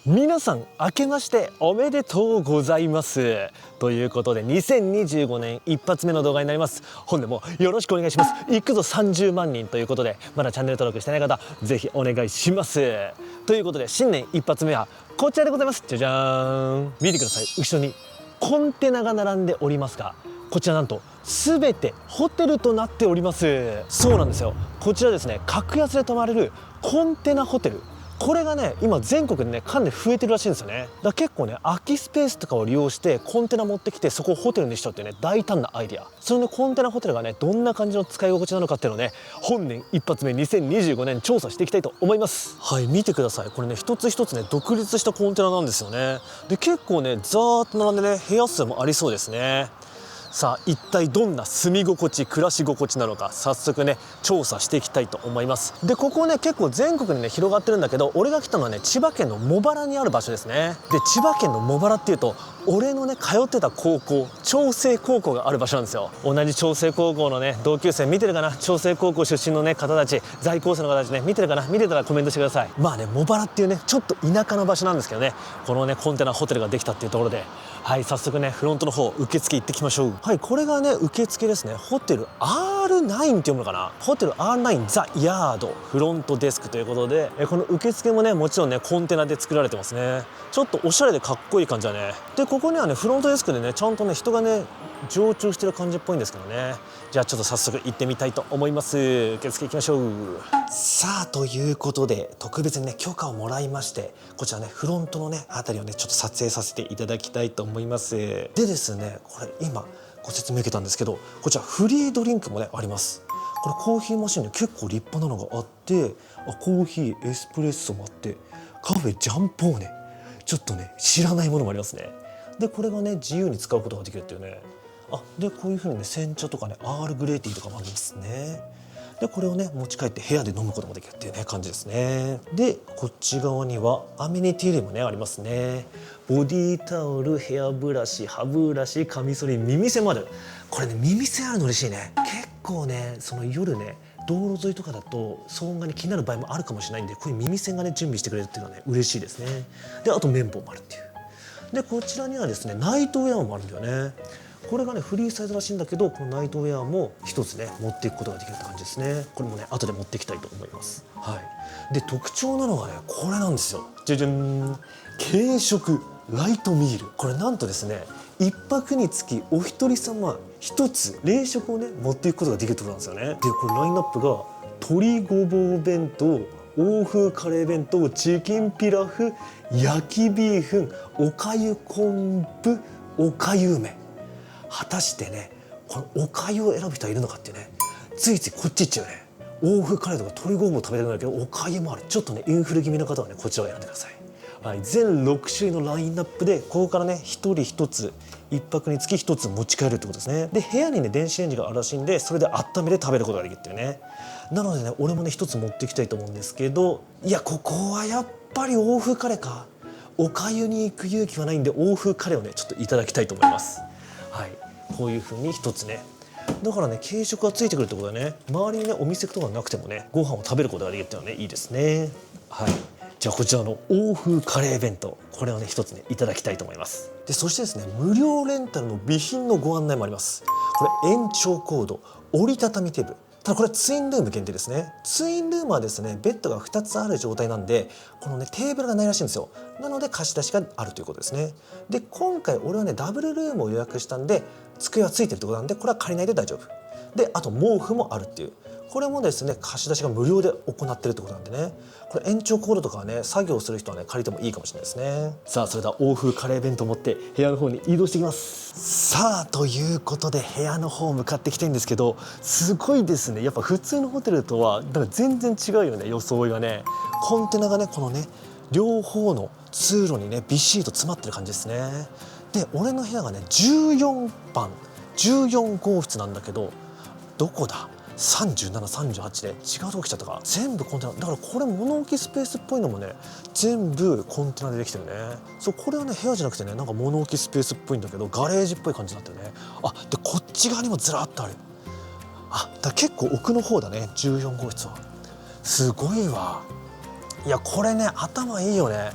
皆さん明けましておめでとうございますということで2025年一発目の動画になります。本年もよろしくお願いします。いくぞ30万人ということで、まだチャンネル登録してない方ぜひお願いします。ということで新年一発目はこちらでございます。じゃじゃーん、見てください。後ろにコンテナが並んでおりますが、こちらなんと全てホテルとなっております。そうなんですよ。こちらですね、格安で泊まれるコンテナホテル、これがね今全国でねかなり増えてるらしいんですよね。だから結構ね空きスペースとかを利用してコンテナ持ってきてそこをホテルにしちゃうっていうね大胆なアイデア。そのねコンテナホテルがねどんな感じの使い心地なのかっていうのをね本年一発目2025年調査していきたいと思います。はい、見てください。これね一つ一つね独立したコンテナなんですよね。で結構ねザーッと並んでね部屋数もありそうですね。さあ一体どんな住み心地暮らし心地なのか早速ね調査していきたいと思います。でここね結構全国にね広がってるんだけど、俺が来たのはね千葉県の茂原にある場所ですね。で千葉県の茂原っていうと俺のね通ってた高校長生高校がある場所なんですよ。同じ長生高校のね同級生見てるかな。長生高校出身のね方たち、在校生の方たちね見てるかな。見てたらコメントしてください。まあね茂原っていうねちょっと田舎の場所なんですけどね、このねコンテナホテルができたっていうところで、はい早速ねフロントの方受付行ってきましょう。はい、これがね受付ですね。ホテル R9 って読むのかな。ホテル R9 ザ・ヤードフロントデスクということで、この受付もねもちろんねコンテナで作られてますね。ちょっとおしゃれでかっこいい感じだね。でここにはねフロントデスクでねちゃんとね人がね常駐してる感じっぽいんですけどね。じゃあちょっと早速行ってみたいと思います。受付行きましょう。さあということで特別にね許可をもらいまして、こちらねフロントのねあたりをねちょっと撮影させていただきたいと思います。でですね、これ今ご説明受けたんですけど、こちらフリードリンクもねあります。これコーヒーマシンで結構立派なのがあって、コーヒーエスプレッソもあって、カフェジャンポーネ、ちょっとね知らないものもありますね。でこれがね自由に使うことができるっていうね。でこういう風にね煎茶とかねアールグレーティーとかもあるんですね。でこれをね持ち帰って部屋で飲むこともできるっていうね感じですね。でこっち側にはアメニティ類もねありますね。ボディタオル、ヘアブラシ、歯ブラシ、カミソリ、耳栓まで。これね耳栓あるの嬉しいね。結構ねその夜ね道路沿いとかだと騒音がね気になる場合もあるかもしれないんで、こういう耳栓がね準備してくれるっていうのはね嬉しいですね。であと綿棒もあるっていう。でこちらにはですねナイトウェアもあるんだよね。これがねフリーサイズらしいんだけど、このナイトウェアも一つね持っていくことができるって感じですね。これもね後で持っていきたいと思います。はい。で特徴なのがねこれなんですよ。じゃじゃん、軽食ライトミール。これなんとですね一泊につきお一人様一つ冷食をね持っていくことができるってことなんですよね。でこれラインナップが鶏ごぼう弁当、欧風カレー弁当、チキンピラフ、焼きビーフン、おかゆ昆布、おかゆ梅。果たしてねこのおかゆを選ぶ人はいるのかっていうね、ついついこっち行っちゃうね。欧風カレーとか鶏ごぼう食べたくなるけどおかゆもある。ちょっとねインフレ気味の方はねこちらを選んでください。はい、全6種類のラインナップでここからね1人1つ1泊につき1つ持ち帰るってことですね。で部屋にね電子レンジがあるらしいんで、それで温めて食べることができるっていうね。なのでね俺もね1つ持っていきたいと思うんですけど、いやここはやっぱり欧風カレーか。おかゆに行く勇気はないんで欧風カレーをねちょっといただきたいと思います。はい、こういう風に1つね。だからね軽食がついてくるってことはね周りにねお店とかなくてもねご飯を食べることができるっていうのはねいいですね。はい、じゃあこちらの欧風カレー弁当、これをね一つねいただきたいと思います。でそしてですね無料レンタルの備品のご案内もあります。これ延長コード、折りたたみテーブル。ただこれはツインルーム限定ですね。ツインルームはですねベッドが2つある状態なんで、このねテーブルがないらしいんですよ。なので貸し出しがあるということですね。で今回俺はねダブルルームを予約したんで机はついてるってことなんで、これは借りないで大丈夫で、あと毛布もあるっていう。これもですね貸し出しが無料で行ってるってことなんでね、これ延長コードとかはね作業する人はね借りてもいいかもしれないですね。さあそれでは欧風カレー弁当を持って部屋の方に移動してきます。さあということで部屋の方向かってきてるんですけど、すごいですね。やっぱ普通のホテルとはだから全然違うよね、装いがね。コンテナがねこのね両方の通路にねびっしりと詰まってる感じですね。で俺の部屋がね14番14号室なんだけど、どこだ37、38で違うとこ来ちゃったか。全部コンテナだから、これ物置スペースっぽいのもね全部コンテナでできてるね。そう、これはね部屋じゃなくてねなんか物置スペースっぽいんだけどガレージっぽい感じになってるね。でこっち側にもずらっとある。だ結構奥の方だね14号室は。すごいわ。いやこれね頭いいよね。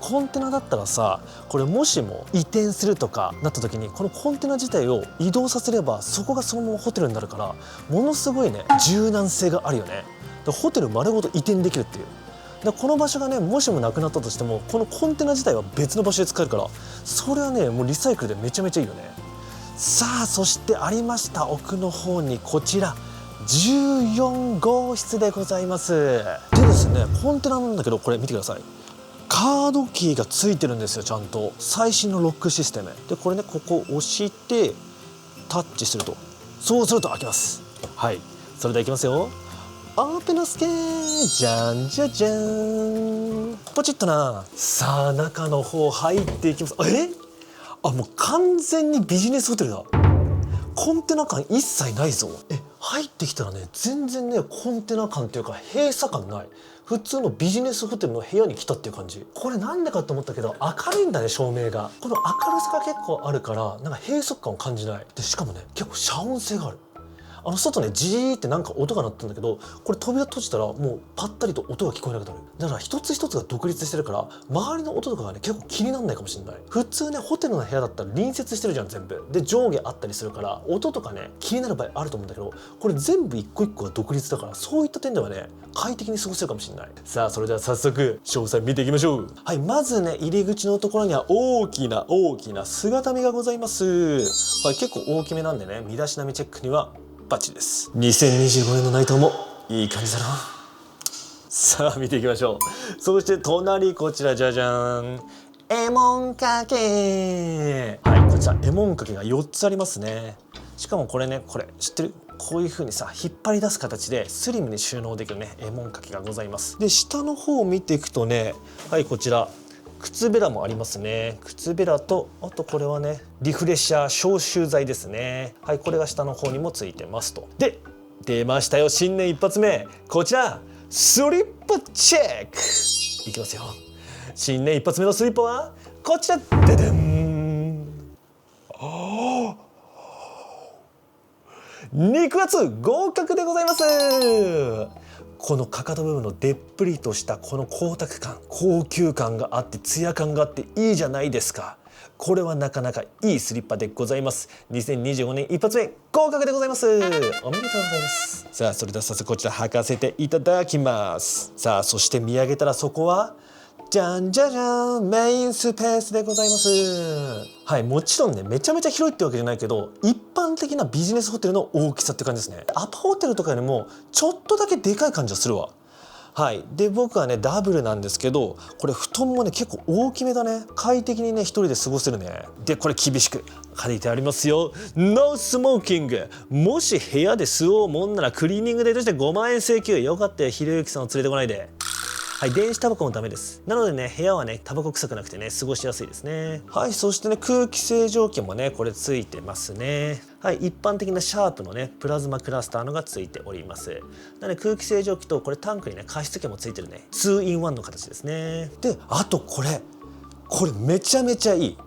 コンテナだったらさ、これもしも移転するとかなった時にこのコンテナ自体を移動させればそこがそのままホテルになるから、ものすごいね柔軟性があるよね。ホテル丸ごと移転できるっていう。この場所がねもしもなくなったとしてもこのコンテナ自体は別の場所で使えるから、それはねもうリサイクルでめちゃめちゃいいよね。さあそしてありました、奥の方にこちら14号室でございます。でですね、コンテナなんだけどこれ見てください。カードキーがついてるんですよ。ちゃんと最新のロックシステムで、これねここを押してタッチすると、そうすると開きます。はい、それではいきますよ。オープンのスケーじゃんじゃじゃん、ポチッとな。さあ中の方入っていきます。もう完全にビジネスホテルだ。コンテナ感一切ないぞ。入ってきたらね全然ねコンテナ感っていうか閉鎖感ない。普通のビジネスホテルの部屋に来たっていう感じ。これなんでかと思ったけど明るいんだね、照明が。この明るさが結構あるからなんか閉塞感を感じない。でしかもね結構遮音性がある。外ねジーってなんか音が鳴ったんだけど、これ扉閉じたらもうパッタリと音が聞こえなくなる。だから一つ一つが独立してるから周りの音とかがね結構気にならないかもしれない。普通ねホテルの部屋だったら隣接してるじゃん全部で、上下あったりするから音とかね気になる場合あると思うんだけど、これ全部一個一個が独立だから、そういった点ではね快適に過ごせるかもしれない。さあそれでは早速詳細見ていきましょう。はい、まずね入り口のところには大きな姿見がございます。はい、結構大きめなんでね身だしなみチェックにはバッチリです。2025年の内藤もいい感じだろ。さあ見ていきましょう。そして隣こちらじゃじゃーん、エモンかけ。はい、こちらエモンかけが4つありますね。しかもこれね、これ知ってる？こういう風にさ引っ張り出す形でスリムに収納できるねエモンかけがございます。で下の方を見ていくとね、はいこちら靴べらもありますね。靴べらとあとこれはねリフレッシャー消臭剤ですね。はい、これが下の方にもついてますと。で出ましたよ、新年一発目、こちらスリッパチェックいきますよ。新年一発目のスリッパはこちら、ででん、肉厚合格でございます。このかかと部分のでっぷりとしたこの光沢感、高級感があってツヤ感があっていいじゃないですか。これはなかなかいいスリッパでございます。2025年一発目合格でございます。おめでとうございます。さあそれでは早速こちら履かせていただきます。さあそして見上げたらそこはじゃんじゃじゃん、メインスペースでございます。はい、もちろんねめちゃめちゃ広いってわけじゃないけど一般的なビジネスホテルの大きさって感じですね。アパホテルとかよりもちょっとだけでかい感じがするわ。はい、で僕はねダブルなんですけど、これ布団もね結構大きめだね。快適にね一人で過ごせるね。でこれ厳しく書いてありますよ、ノースモーキング。もし部屋で吸おうもんならクリーニング代として5万円請求。よかったよ、ひろゆきさんを連れてこないで。はい、電子タバコもダメです。なのでね部屋はねタバコ臭くなくてね過ごしやすいですね。はい、そしてね空気清浄機もねこれついてますね。はい、一般的なシャープのねプラズマクラスターのがついております。なので空気清浄機とこれタンクにね加湿器もついてるね 2in1 の形ですね。であとこれめちゃめちゃいい。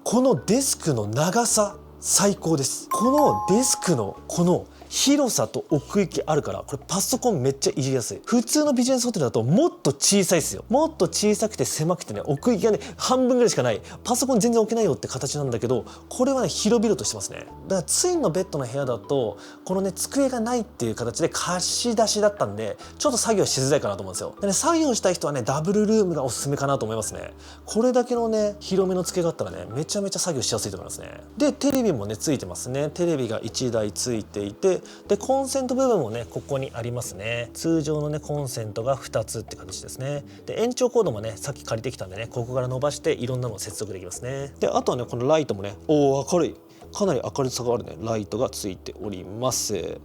このデスクの長さ最高です。このデスクのこの広さと奥行きあるから、これパソコンめっちゃいじりやすい。普通のビジネスホテルだともっと小さいですよ。もっと小さくて狭くてね奥行きがね半分ぐらいしかない、パソコン全然置けないよって形なんだけど、これはね広々としてますね。だからツインのベッドの部屋だとこのね机がないっていう形で貸し出しだったんでちょっと作業しづらいかなと思うんですよ。でね、作業したい人はねダブルルームがおすすめかなと思いますね。これだけのね広めの机があったらねめちゃめちゃ作業しやすいと思いますね。でテレビもねついてますね。テレビが1台ついていて、でコンセント部分もねここにありますね。通常のねコンセントが2つって形ですね。で延長コードもねさっき借りてきたんでねここから伸ばしていろんなのを接続できますね。であとはねこのライトもね明るい、かなり明るさがあるねライトがついております。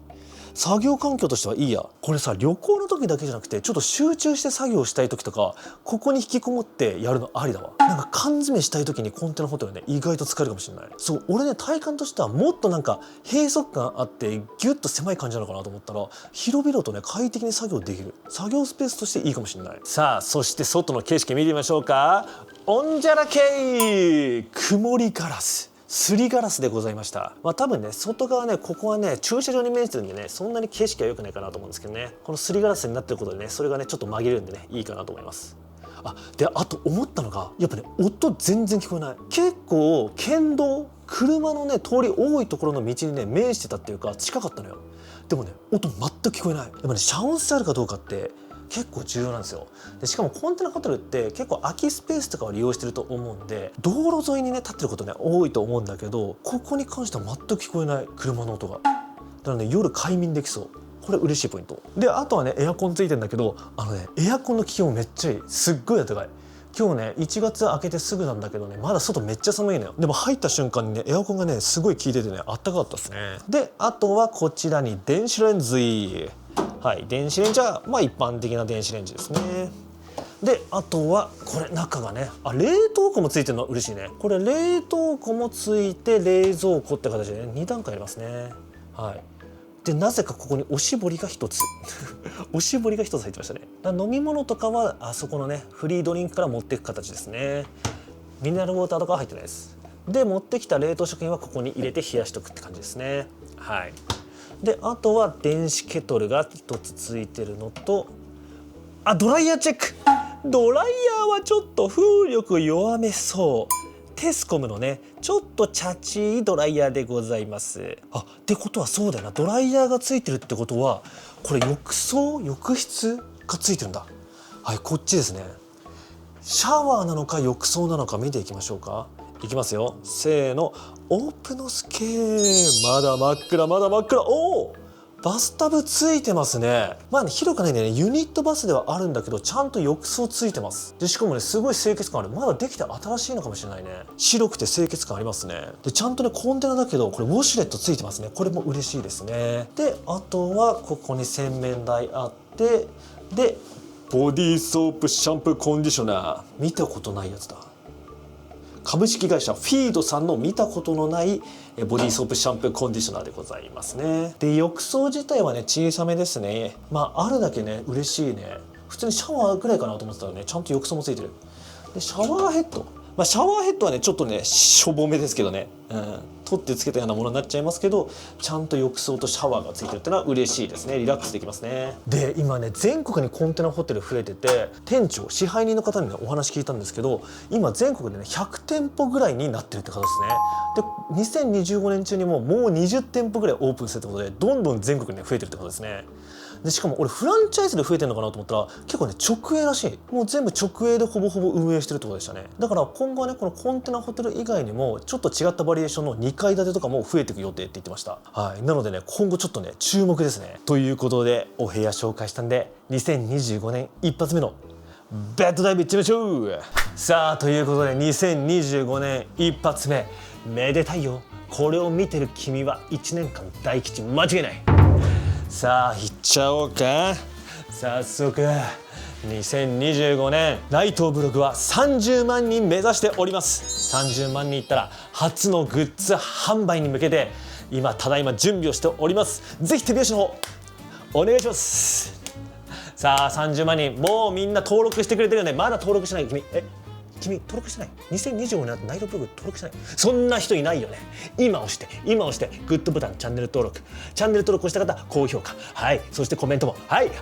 作業環境としてはいいや。これさ旅行の時だけじゃなくてちょっと集中して作業したい時とかここに引きこもってやるのありだわ。なんか缶詰したい時にコンテナホテルね意外と使えるかもしれない。そう俺ね体感としてはもっとなんか閉塞感あってギュッと狭い感じなのかなと思ったら広々とね快適に作業できる作業スペースとしていいかもしれない。さあそして外の景色見てみましょうか。オンジャラ系曇りガラス、すりガラスでございました。多分ね外側ねここはね駐車場に面してるんでねそんなに景色は良くないかなと思うんですけどね、このすりガラスになってることでねそれがねちょっと紛れるんでねいいかなと思います。であと思ったのがやっぱね音全然聞こえない。結構県道車のね通り多いところの道にね面してたっていうか近かったのよ。でもね音全く聞こえない。でもね遮音性あるかどうかって結構重要なんですよ。でしかもコンテナホテルって結構空きスペースとかを利用してると思うんで道路沿いにね立ってることね多いと思うんだけど、ここに関しては全く聞こえない車の音が。だからね夜快眠できそう。これ嬉しいポイントで、あとはねエアコンついてんだけどエアコンの気温めっちゃいい。すっごい暖かい。今日ね1月明けてすぐなんだけどねまだ外めっちゃ寒いのよ。でも入った瞬間にねエアコンがねすごい効いててねあったかかったですね。であとはこちらに電子レンジ。はい、電子レンジはまあ一般的な電子レンジですね。であとはこれ中がね冷凍庫もついてるの嬉しいね。これ冷凍庫もついて冷蔵庫って形でね2段階ありますね。はい。でなぜかここにおしぼりが1つおしぼりが1つ入ってましたね。飲み物とかはあそこのねフリードリンクから持っていく形ですね。ミネラルウォーターとかは入ってないです。で持ってきた冷凍食品はここに入れて冷やしとくって感じですね。はい。であとは電子ケトルが1つついてるのとドライヤーチェック。ドライヤーはちょっと風力弱めそう。テスコムのねちょっとチャチいドライヤーでございます。ってことはそうだよな、ドライヤーがついてるってことはこれ浴室がついてるんだ。はい、こっちですね。シャワーなのか浴槽なのか見ていきましょうか。いきますよ、せーの。オープノスケー。まだ真っ暗まだ真っ暗。バスタブついてますね。まあね広くないんでねユニットバスではあるんだけどちゃんと浴槽ついてます。でしかもねすごい清潔感ある。まだできて新しいのかもしれないね。白くて清潔感ありますね。でちゃんとねコンテナだけどこれウォシュレットついてますね。これも嬉しいですね。であとはここに洗面台あって、でボディーソープシャンプーコンディショナー。見たことないやつだ。株式会社フィードさんの見たことのないボディーソープシャンプーコンディショナーでございますね。で浴槽自体はね小さめですね。あるだけね嬉しいね。普通にシャワーぐらいかなと思ってたらねちゃんと浴槽もついてる。でシャワーヘッド、シャワーヘッドはねちょっとねしょぼめですけどね、取ってつけたようなものになっちゃいますけどちゃんと浴槽とシャワーがついてるってのは嬉しいですね。リラックスできますね。で今ね全国にコンテナホテル増えてて店長支配人の方にねお話聞いたんですけど今全国でね100店舗ぐらいになってるって方ですね。で2025年中にもう20店舗ぐらいオープンするってことでどんどん全国に、ね、増えてるってことですね。でしかも俺フランチャイズで増えてるのかなと思ったら結構ね直営らしい。もう全部直営でほぼほぼ運営してるってことでしたね。だから今後はねこのコンテナホテル以外にもちょっと違ったバリエーションの2階建てとかも増えていく予定って言ってました。はい、なのでね今後ちょっとね注目ですね。ということでお部屋紹介したんで2025年一発目のベッドダイブいっちゃいましょう。さあということで2025年一発目めでたいよ。これを見てる君は1年間大吉間違いない。さあいっちゃおうか。早速2025年ライトブログは30万人目指しております。30万人いったら初のグッズ販売に向けてただいま準備をしております。ぜひ手拍子の方お願いします。さあ30万人もうみんな登録してくれてるよね。まだ登録してない君登録してない。2025年ナイトブログ登録してない。そんな人いないよね。今押してグッドボタン、チャンネル登録をした方高評価、はい、そしてコメントもはいおー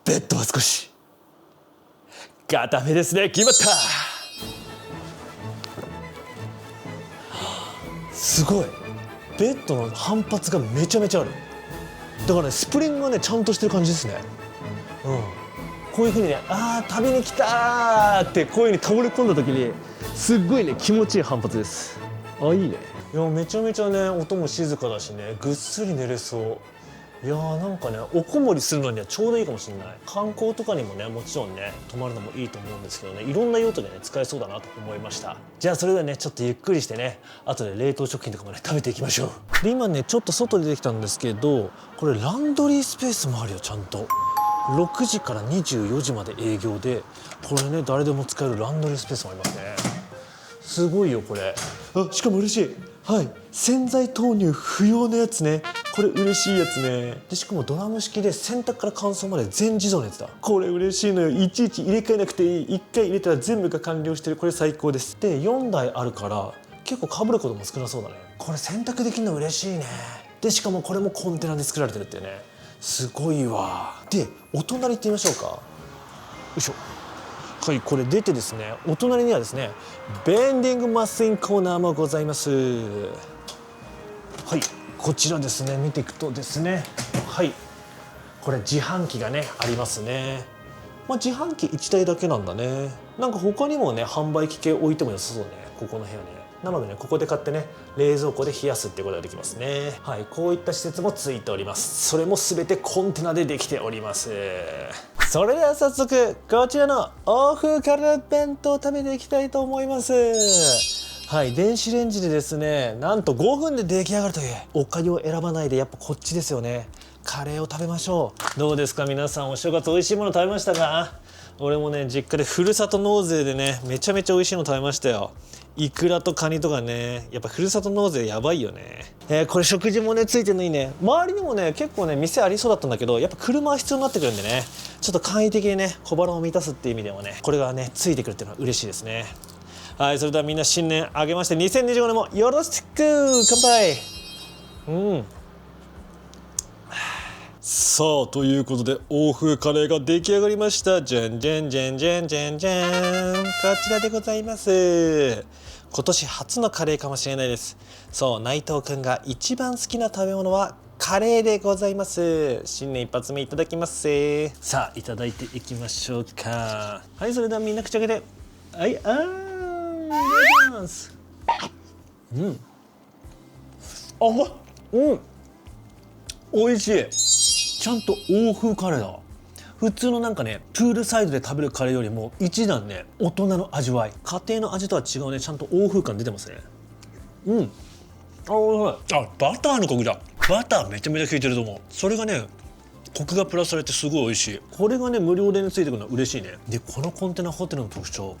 ベッドは少し固めですね。決まった。すごいベッドの反発がめちゃめちゃある。だからねスプリングがねちゃんとしてる感じですね。こういう風にね旅に来たーってこういう風に倒れ込んだ時にすっごいね気持ちいい反発です。いいね。いやめちゃめちゃね音も静かだしねぐっすり寝れそう。いやなんかねおこもりするのにはちょうどいいかもしれない。観光とかにもねもちろんね泊まるのもいいと思うんですけどねいろんな用途でね使えそうだなと思いました。じゃあそれではねちょっとゆっくりしてね後で冷凍食品とかもね食べていきましょう。で今ねちょっと外出てきたんですけどこれランドリースペースもあるよ。ちゃんと6時から24時まで営業でこれね誰でも使えるランドリースペースもありますね。すごいよこれ。しかも嬉しい。洗剤投入不要のやつね。これ嬉しいやつね。でしかもドラム式で洗濯から乾燥まで全自動のやつだ。これ嬉しいのよ。いちいち入れ替えなくていい。1回入れたら全部が完了してる。これ最高です。で4台あるから結構被ることも少なそうだね。これ洗濯できるの嬉しいね。でしかもこれもコンテナで作られてるっていうね、すごいわ。でお隣行ってみましょうか。よいしょ。はい、これ出てですね、お隣にはですねベンディングマシンコーナーもございます。はい、こちらですね、見ていくとですね、はい、これ自販機がねありますね。自販機1台だけなんだね。なんか他にもね販売機系置いても良さそうね、ここの部屋ね。なのでね、ここで買ってね冷蔵庫で冷やすっていうことができますね。はい、こういった施設もついております。それも全てコンテナでできております。それでは早速こちらの欧風カレー弁当を食べていきたいと思います。はい、電子レンジでですね、なんと5分で出来上がるという。おかゆを選ばないでやっぱこっちですよね。カレーを食べましょう。どうですか皆さん、お正月美味しいもの食べましたか？俺もね、実家でふるさと納税でね、めちゃめちゃ美味しいの食べましたよ。イクラとカニとかね、やっぱふるさと納税やばいよね。これ食事もねついてるのいいね。周りにもね結構ね店ありそうだったんだけど、やっぱ車は必要になってくるんでね、ちょっと簡易的にね小腹を満たすっていう意味でもね、これがねついてくるっていうのは嬉しいですね。はい、それではみんな新年明けまして2025年もよろしく。乾杯。さあ、ということで欧風カレーが出来上がりました。じゃんじゃんじゃんじゃんじゃんじゃん、こちらでございます。今年初のカレーかもしれないです。そう、内藤くんが一番好きな食べ物はカレーでございます。新年一発目いただきます。さあ、いただいていきましょうか。はい、それではみんな口開けて、はい、いただきます。美味しい。ちゃんと欧風カレーだ。普通のなんかねプールサイドで食べるカレーよりも一段ね大人の味わい、家庭の味とは違うね、ちゃんと欧風感出てますね。美味しい。バターのコクだ。バターめちゃめちゃ効いてると思う。それがねコクがプラスされてすごい美味しい。これがね無料で、ね、ついてくるのは嬉しいね。でこのコンテナホテルの特徴、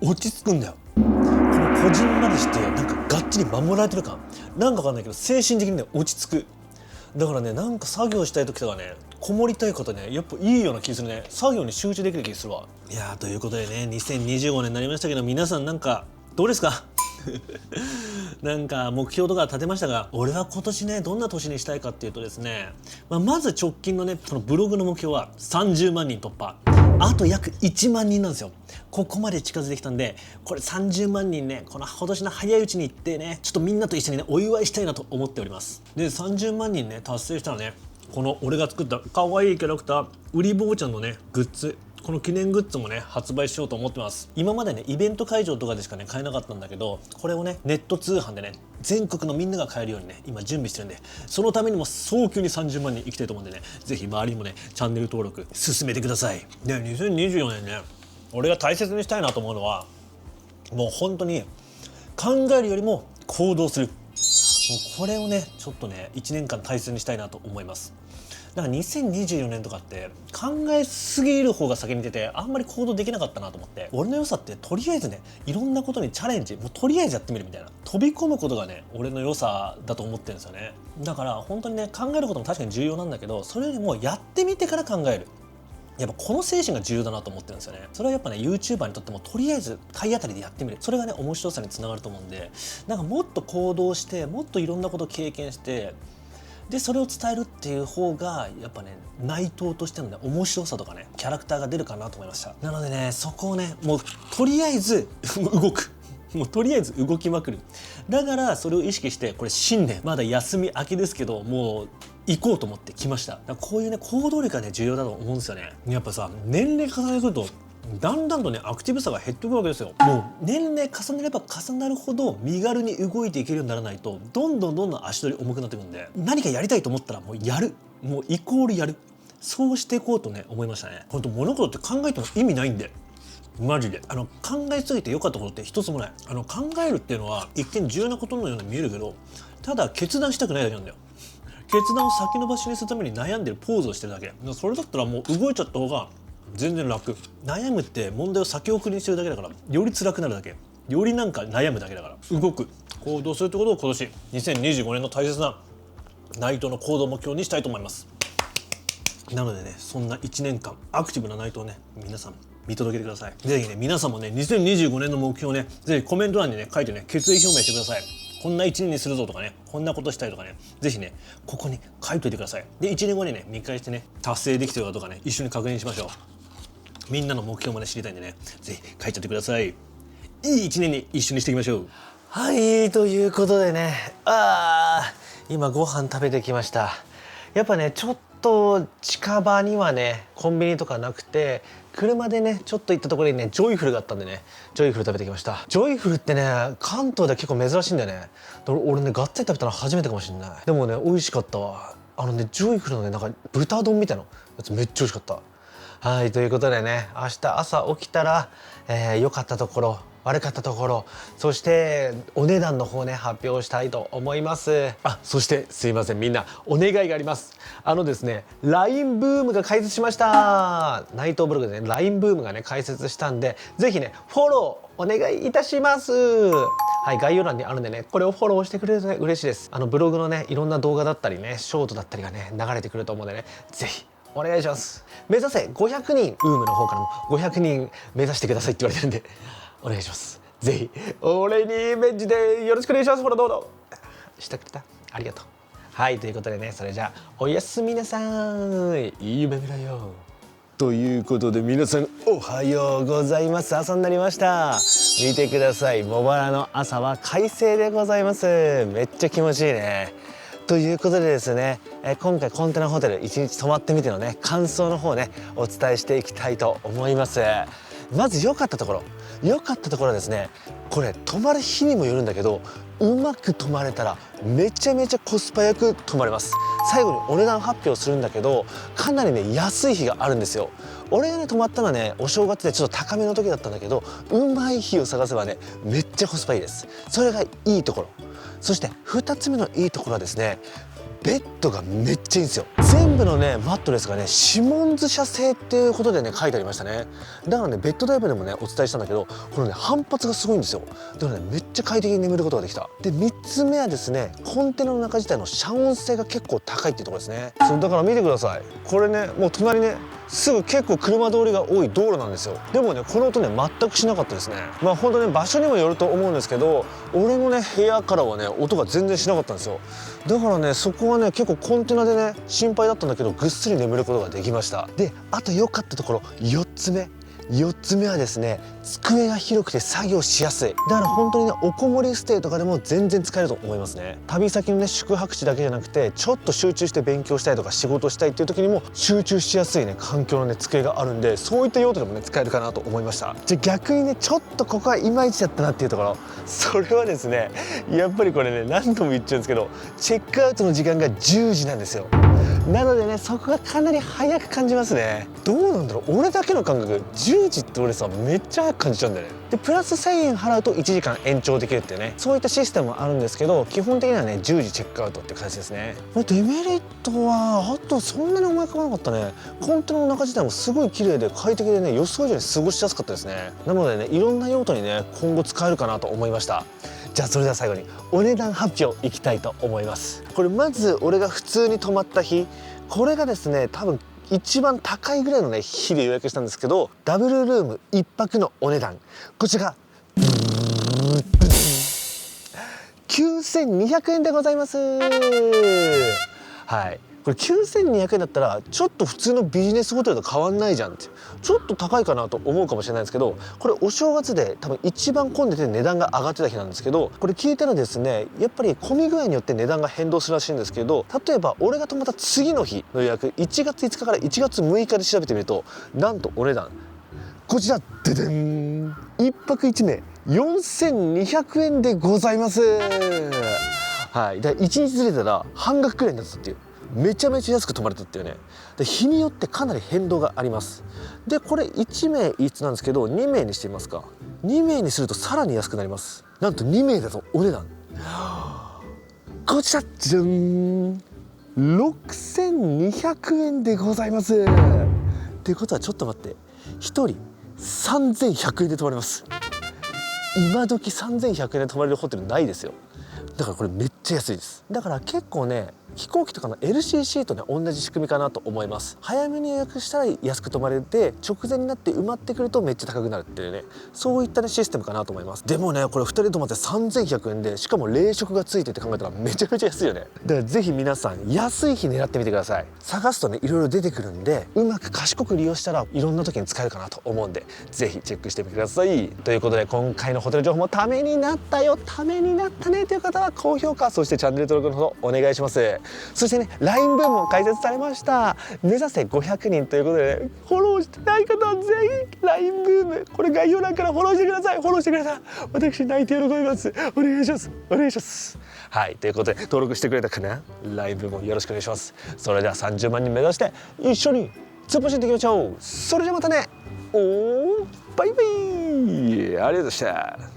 落ち着くんだよ。このこじんまりしてなんかがっちり守られてる感、なんかわかんないけど精神的にね落ち着く。だからね、なんか作業したい時とかね、こもりたい方ね、やっぱいいような気するね。作業に集中できる気するわ。いやー、ということでね、2025年になりましたけど、皆さんなんかどうですか？なんか目標とか立てましたが、俺は今年ねどんな年にしたいかっていうとですね、まず直近のねそのブログの目標は30万人突破。あと約1万人なんですよ。ここまで近づいてきたんで、これ30万人ね、この今年の早いうちに行ってね、ちょっとみんなと一緒にねお祝いしたいなと思っております。で30万人ね達成したらね、この俺が作った可愛いキャラクターウリ坊ちゃんのねグッズ、この記念グッズもね発売しようと思ってます。今までねイベント会場とかでしかね買えなかったんだけど、これをねネット通販でね全国のみんなが買えるようにね今準備してるんで、そのためにも早急に30万人いきたいと思うんでね、ぜひ周りにもねチャンネル登録進めてください。で2024年ね、俺が大切にしたいなと思うのは、もう本当に考えるよりも行動する、もうこれをねちょっとね1年間大切にしたいなと思います。だから2024年とかって考えすぎる方が先に出て、あんまり行動できなかったなと思って、俺の良さってとりあえずねいろんなことにチャレンジ、もうとりあえずやってみるみたいな、飛び込むことがね俺の良さだと思ってるんですよね。だから本当にね考えることも確かに重要なんだけど、それよりもやってみてから考える、やっぱこの精神が重要だなと思ってるんですよね。それはやっぱね YouTuber にとってもとりあえず体当たりでやってみる、それがね面白さにつながると思うんで、なんかもっと行動してもっといろんなことを経験して、でそれを伝えるっていう方がやっぱね内藤としてのね面白さとかねキャラクターが出るかなと思いました。なのでねそこをねもうとりあえず動く、もうとりあえず動きまくる。だからそれを意識して、これ新年まだ休み明けですけどもう行こうと思って来ました。だからこういうね行動力がね重要だと思うんですよね。やっぱさ年齢重ねてくるとだんだんとねアクティブさが減ってくるわけですよ。もう年齢重ねれば重なるほど身軽に動いていけるようにならないと、どんどん足取り重くなってくるんで、何かやりたいと思ったらもうやる、もうイコールやる、そうしていこうとね思いましたね。本当物事って考えても意味ないんで、マジで考えすぎて良かったことって一つもない。考えるっていうのは一見重要なことのように見えるけど、ただ決断したくないだけなんだよ。決断を先延ばしにするために悩んでるポーズをしてるだけ。それだったらもう動いちゃった方が全然楽。悩むって問題を先送りにしてるだけだから、より辛くなるだけ、よりなんか悩むだけだから、動く行動するってことを今年2025年の大切な内藤の行動目標にしたいと思います。なのでね、そんな1年間アクティブな内藤をね皆さん見届けてください。ぜひね皆さんもね2025年の目標をねぜひコメント欄にね書いてね決意表明してください。こんな1年にするぞとかね、こんなことしたいとかね、ぜひねここに書いといてください。で1年後にね見返してね達成できてるかとかね一緒に確認しましょう。みんなの目標もね知りたいんでねぜひ書いちゃってください。いい1年に一緒にしていきましょう。はいということでね今ご飯食べてきました。やっぱねちょっと近場にはねコンビニとかなくて車でねちょっと行ったところにねジョイフルがあったんでねジョイフル食べてきました。ジョイフルってね関東では結構珍しいんだよね。俺ねがっつり食べたの初めてかもしれない。でもね美味しかったわ。ジョイフルのねなんか豚丼みたいなやつめっちゃ美味しかった。はいということでね明日朝起きたら良かったところ悪かったところそしてお値段の方ね発表したいと思います。そしてすいませんみんなお願いがあります。ですね LINE ブームが開設しました。内藤ブログでね LINE ブームがね開設したんでぜひねフォローお願いいたします。はい概要欄にあるんでねこれをフォローしてくれるとね嬉しいです。ブログのねいろんな動画だったりねショートだったりがね流れてくると思うんでねぜひお願いします。目指せ500人ウームの方からも500人目指してくださいって言われてるんでお願いします。ぜひ俺にメンジでよろしくお願いします。ほらどうぞしてくれたありがとう。はいということでねそれじゃあおやすみなさい。いい夢見ろよ。ということで皆さんおはようございます。朝になりました。見てください茂原の朝は快晴でございます。めっちゃ気持ちいいね。ということでですね今回コンテナホテル1日泊まってみてのね感想の方ねお伝えしていきたいと思います。まず良かったところはですねこれ泊まる日にもよるんだけどうまく泊まれたらめちゃめちゃコスパよく泊まれます。最後にお値段発表するんだけどかなりね安い日があるんですよ。俺がね泊まったのはねお正月でちょっと高めの時だったんだけどうまい日を探せばねめっちゃコスパいいです。それがいいところ。そして2つ目のいいところはですねベッドがめっちゃいいんですよ。全部のねマットレスがねシモンズ社製っていうことでね書いてありましたね。だからねベッドタイプでもねお伝えしたんだけどこのね反発がすごいんですよ。だからねめっちゃ快適に眠ることができた。で3つ目はですねコンテナの中自体の遮音性が結構高いっていうところですね。そうだから見てくださいこれねもう隣ねすぐ結構車通りが多い道路なんですよ。でもねこの音ね全くしなかったですね。本当ね場所にもよると思うんですけど俺のね部屋からはね音が全然しなかったんですよ。だからねそこはね結構コンテナでね心配だったんだけどぐっすり眠ることができました。であと良かったところ4つ目はですね机が広くて作業しやすい。だから本当にねおこもりステイとかでも全然使えると思いますね。旅先のね宿泊地だけじゃなくてちょっと集中して勉強したいとか仕事したいっていう時にも集中しやすいね環境のね机があるんでそういった用途でもね使えるかなと思いました。じゃあ逆にねちょっとここはいまいちだったなっていうところそれはですねやっぱりこれね何度も言っちゃうんですけどチェックアウトの時間が10時なんですよ。なのでねそこがかなり早く感じますね。どうなんだろう俺だけの感覚10時って俺さめっちゃ早く感じちゃうんだよね。でプラス1000円払うと1時間延長できるっていうねそういったシステムもあるんですけど基本的にはね10時チェックアウトっていう形ですね。デメリットはあとそんなに思い浮かばなかったね。コンテナの中自体もすごい綺麗で快適でね予想以上に過ごしやすかったですね。なのでねいろんな用途にね今後使えるかなと思いました。じゃあそれでは最後にお値段発表いきたいと思います。これまず俺が普通に泊まった日これがですね多分一番高いぐらいのね日で予約したんですけどダブルルーム1泊のお値段こちらが9200円でございます。はいこれ9200円だったらちょっと普通のビジネスホテルと変わんないじゃんってちょっと高いかなと思うかもしれないんですけどこれお正月で多分一番混んでて値段が上がってた日なんですけどこれ聞いたらですねやっぱり混み具合によって値段が変動するらしいんですけど例えば俺が泊まった次の日の予約1月5日から1月6日で調べてみるとなんとお値段こちらででん1泊1名4200円でございます。はいで1日ずれたら半額くらいになったっていうめちゃめちゃ安く泊まれたっていうね。で日によってかなり変動があります。でこれ1名一室なんですけど2名にしてみますか。2名にするとさらに安くなります。なんと2名だとお値段こちらじゃん6200円でございます。っていうことはちょっと待って1人3100円で泊まれます。今時3100円で泊まれるホテルないですよ。だからこれめっちゃ安いです。だから結構ね飛行機とかの LCC とね同じ仕組みかなと思います。早めに予約したら安く泊まれて、直前になって埋まってくるとめっちゃ高くなるっていうね、そういったねシステムかなと思います。でもねこれ2人で泊まって3100円で、しかも冷食がついてって考えたらめちゃめちゃ安いよね。だからぜひ皆さん安い日狙ってみてください。探すとねいろいろ出てくるんで、うまく賢く利用したらいろんな時に使えるかなと思うんで、ぜひチェックしてみてください。ということで今回のホテル情報もためになったよ、ためになったねという方は高評価、そしてチャンネル登録のほどお願いします。そしてね LINE ブームも開設されました。目指せ500人ということで、ね、フォローしてない方はぜひ LINE ブーム、これ概要欄からフォローしてください。フォローしてくれたら私泣いて喜びます。お願いします、お願いします。はい、ということで登録してくれたかな、 LINE ブームもよろしくお願いします。それでは30万人目指して一緒に突っ走っていきましょう。それじゃまたね、バイバイ、ありがとうございました。